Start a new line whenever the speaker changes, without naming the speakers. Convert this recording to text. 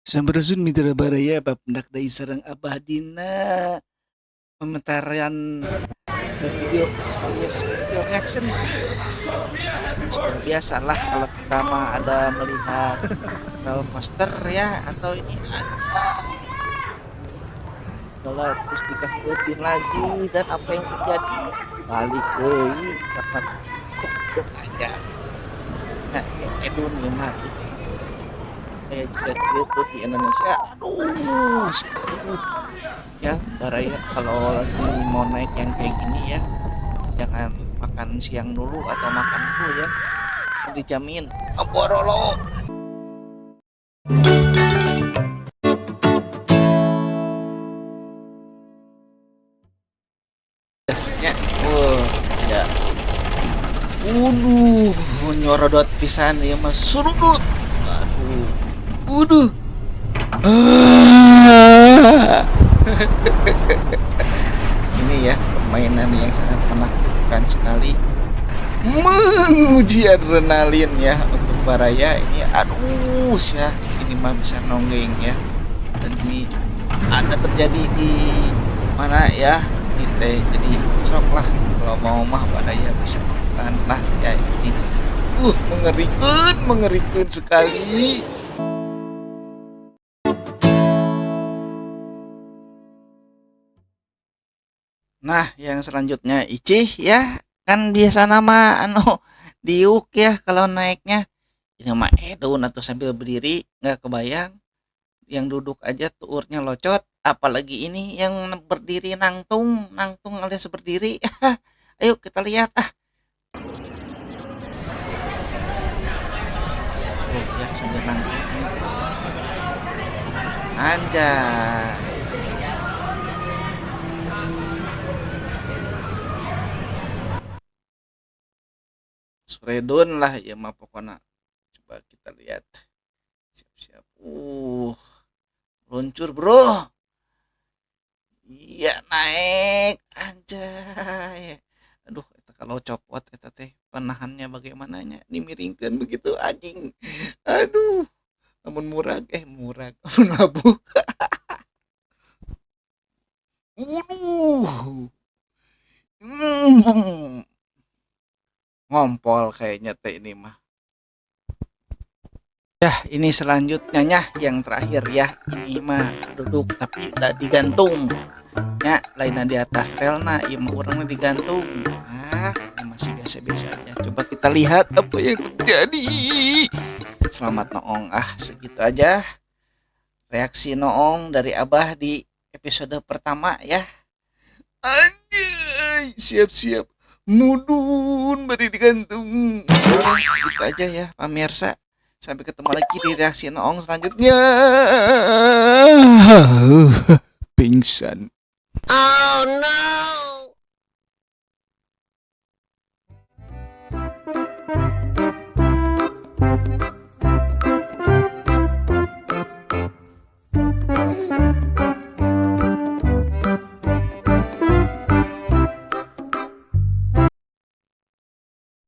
Sampurasun mitra baraya bapendak dai sareng abah dina pementaran video alias video reaction. Sudah biasalah kalau kita mah ada melihat poster ya atau ini ada sholat terus dikahidupin lagi dan apa yang terjadi balik deui karena hidup aja. Nah, itu nikmat kayak juga gitu di Indonesia. Aduh, ya baraya kalau lagi mau naik yang kayak gini ya jangan makan siang dulu atau makan dulu ya, dijamin aborolo ya. Ya nyorodot pisan ya mas surudut. Waduh ini ya permainan yang sangat menakutkan sekali, menguji adrenalin ya untuk baraya ini. Aduh ya ini mah bisa nonggeng ya, dan ini ada terjadi di mana ya kita jadi sok lah kalau mau mah baraya bisa ikutan lah ya ini. Mengerikan sekali. Nah, yang selanjutnya Icih ya, kan biasa nama diuk ya kalau naiknya. Ini mah edun atau sambil berdiri nggak kebayang. Yang duduk aja tuurnya locot, apalagi ini yang berdiri nangtung alias berdiri. Ayo kita lihat Oh ya sambil nangtung gitu. Anjay. Suredon lah ya mah pokoknya. Coba kita lihat. Siap-siap. Luncur bro. Iya naik anjay. Aduh kalau copot eta teh penahannya bagaimananya dimiringkan begitu anjing. Aduh namun murag namun labuh. Waduh ngompol kayaknya teh ini mah. Ya ini selanjutnya yang terakhir ya, ini mah duduk tapi udah digantung ya, lainnya di atas relna ya mah orangnya digantung. Ini masih biasa-biasa aja. Coba kita lihat apa yang terjadi. Selamat noong, segitu aja reaksi noong dari abah di episode pertama ya. Anjay siap-siap mudun bari digantung. Gitu aja ya pemirsa. Sampai ketemu lagi di reaksi noong selanjutnya. Pingsan.
Oh no.